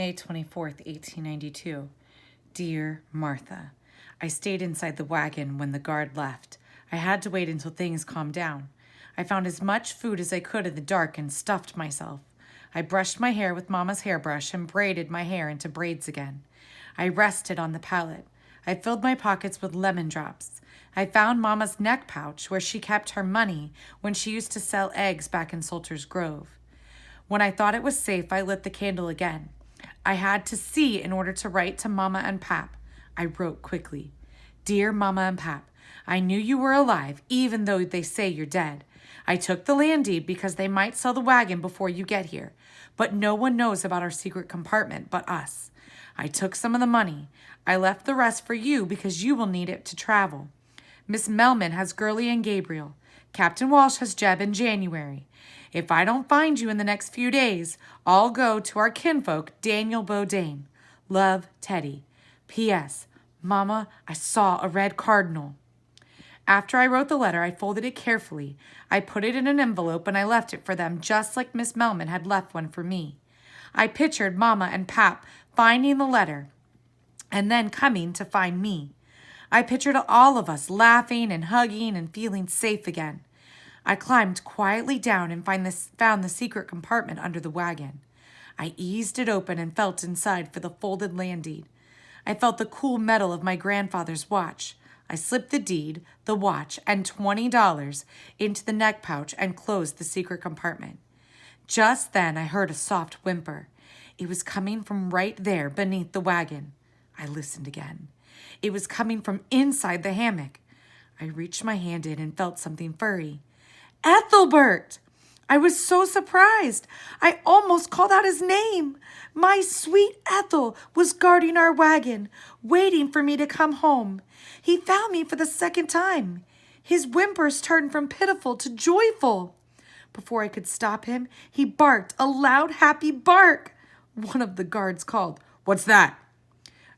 May 24th, 1892. Dear Martha, I stayed inside the wagon when the guard left. I had to wait until things calmed down. I found as much food as I could in the dark and stuffed myself. I brushed my hair with Mama's hairbrush and braided my hair into braids again. I rested on the pallet. I filled my pockets with lemon drops. I found Mama's neck pouch where she kept her money when she used to sell eggs back in Salter's Grove. When I thought it was safe, I lit the candle again. I had to see in order to write to Mama and Pap. I wrote quickly. Dear Mama and Pap, I knew you were alive, even though they say you're dead. I took the land deed because they might sell the wagon before you get here, but no one knows about our secret compartment but us. I took some of the money. I left the rest for you because you will need it to travel. Miss Melman has Gurley and Gabriel. Captain Walsh has Jeb in January. If I don't find you in the next few days, I'll go to our kinfolk, Daniel Bodainn. Love, Teddy. P.S. Mama, I saw a red cardinal. After I wrote the letter, I folded it carefully. I put it in an envelope and I left it for them just like Miss Melman had left one for me. I pictured Mama and Pap finding the letter and then coming to find me. I pictured all of us laughing and hugging and feeling safe again. I climbed quietly down and found the secret compartment under the wagon. I eased it open and felt inside for the folded land deed. I felt the cool metal of my grandfather's watch. I slipped the deed, the watch, and $20 into the neck pouch and closed the secret compartment. Just then I heard a soft whimper. It was coming from right there beneath the wagon. I listened again. It was coming from inside the hammock. I reached my hand in and felt something furry. Ethelbert! I was so surprised. I almost called out his name. My sweet Ethel was guarding our wagon, waiting for me to come home. He found me for the second time. His whimpers turned from pitiful to joyful. Before I could stop him, he barked a loud, happy bark. One of the guards called, "What's that?"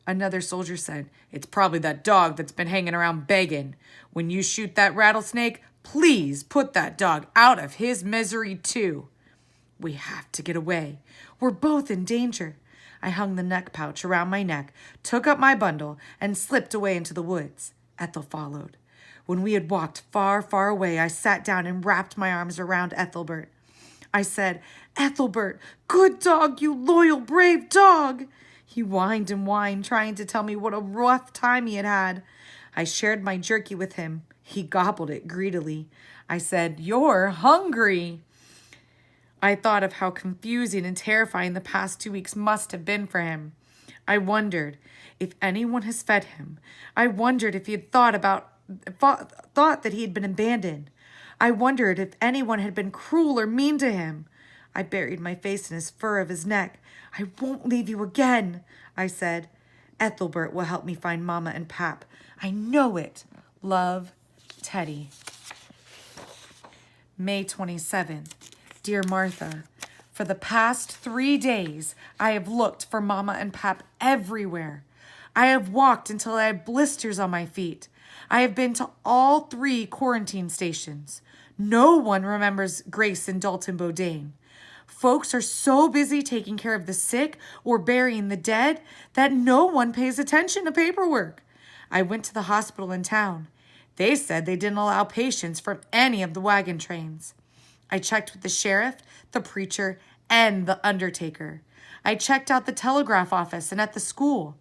Another soldier said, "It's probably that dog that's been hanging around begging. When you shoot that rattlesnake, please put that dog out of his misery too." We have to get away. We're both in danger. I hung the neck pouch around my neck, took up my bundle, and slipped away into the woods. Ethel followed. When we had walked far, far away, I sat down and wrapped my arms around Ethelbert. I said, "Ethelbert, good dog, you loyal, brave dog." He whined and whined, trying to tell me what a rough time he had had. I shared my jerky with him. He gobbled it greedily. I said, "You're hungry." I thought of how confusing and terrifying the past 2 weeks must have been for him. I wondered if anyone has fed him. I wondered if he had thought that he had been abandoned. I wondered if anyone had been cruel or mean to him. I buried my face in his fur of his neck. "I won't leave you again," I said. "Ethelbert will help me find Mama and Pap. I know it. Love, Teddy." May 27th. Dear Martha, for the past 3 days, I have looked for Mama and Pap everywhere. I have walked until I have blisters on my feet. I have been to all 3 quarantine stations. No one remembers Grace and Dalton Bodainn. Folks are so busy taking care of the sick or burying the dead that no one pays attention to paperwork. I went to the hospital in town. They said they didn't allow patients from any of the wagon trains. I checked with the sheriff, the preacher, and the undertaker. I checked out the telegraph office and at the school.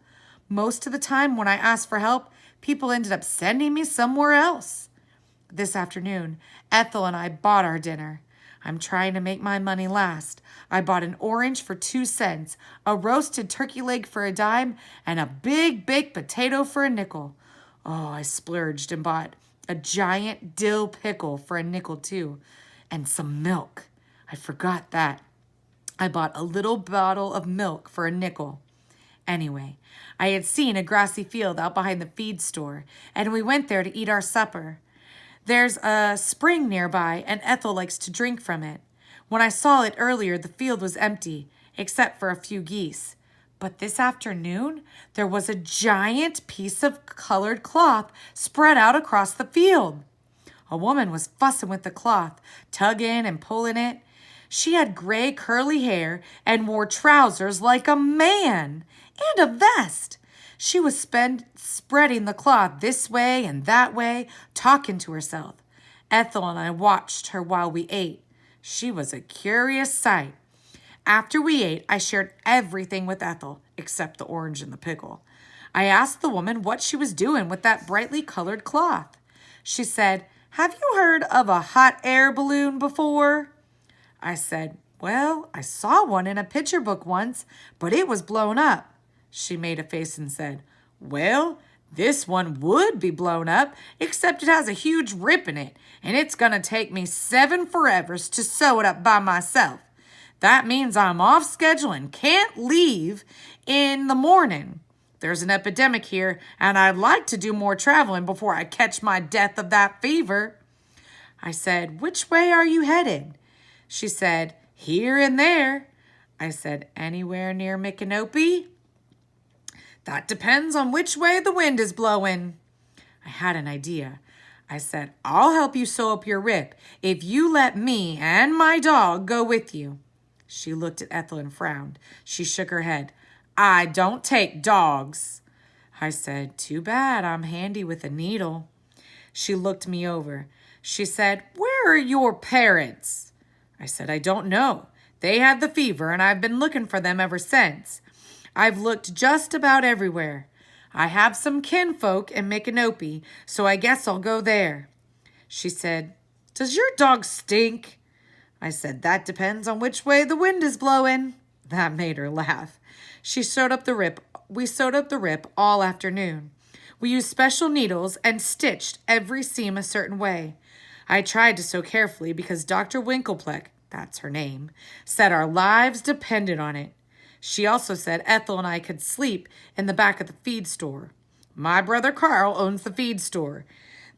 Most of the time when I asked for help, people ended up sending me somewhere else. This afternoon, Ethel and I bought our dinner. I'm trying to make my money last. I bought an orange for 2 cents, a roasted turkey leg for a dime, and a big baked potato for a nickel. Oh, I splurged and bought a giant dill pickle for a nickel too, and some milk. I forgot that. I bought a little bottle of milk for a nickel. Anyway, I had seen a grassy field out behind the feed store, and we went there to eat our supper. There's a spring nearby, and Ethel likes to drink from it. When I saw it earlier, the field was empty, except for a few geese. But this afternoon, there was a giant piece of colored cloth spread out across the field. A woman was fussing with the cloth, tugging and pulling it. She had gray curly hair and wore trousers like a man and a vest. She was spreading the cloth this way and that way, talking to herself. Ethel and I watched her while we ate. She was a curious sight. After we ate, I shared everything with Ethel, except the orange and the pickle. I asked the woman what she was doing with that brightly colored cloth. She said, "Have you heard of a hot air balloon before?" I said, "Well, I saw one in a picture book once, but it was blown up." She made a face and said, "Well, this one would be blown up, except it has a huge rip in it, and it's going to take me 7 forevers to sew it up by myself. That means I'm off schedule and can't leave in the morning. There's an epidemic here, and I'd like to do more traveling before I catch my death of that fever." I said, "Which way are you headed?" She said, "Here and there." I said, "Anywhere near Micanopy?" "That depends on which way the wind is blowing." I had an idea. I said, "I'll help you sew up your rip if you let me and my dog go with you." She looked at Ethel and frowned. She shook her head. "I don't take dogs." I said, "Too bad, I'm handy with a needle." She looked me over. She said, "Where are your parents?" I said, "I don't know. They had the fever, and I've been looking for them ever since. I've looked just about everywhere. I have some kinfolk in Micanopy, so I guess I'll go there." She said, "Does your dog stink?" I said, "That depends on which way the wind is blowing." That made her laugh. We sewed up the rip all afternoon. We used special needles and stitched every seam a certain way. I tried to sew carefully because Dr. Winklepleck, that's her name, said our lives depended on it. She also said Ethel and I could sleep in the back of the feed store. My brother Carl owns the feed store.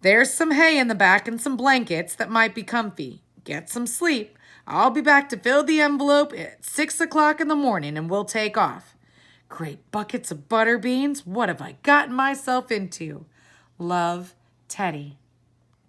There's some hay in the back and some blankets that might be comfy. Get some sleep. I'll be back to fill the envelope at 6 o'clock in the morning and we'll take off. Great buckets of butter beans. What have I gotten myself into? Love, Teddy.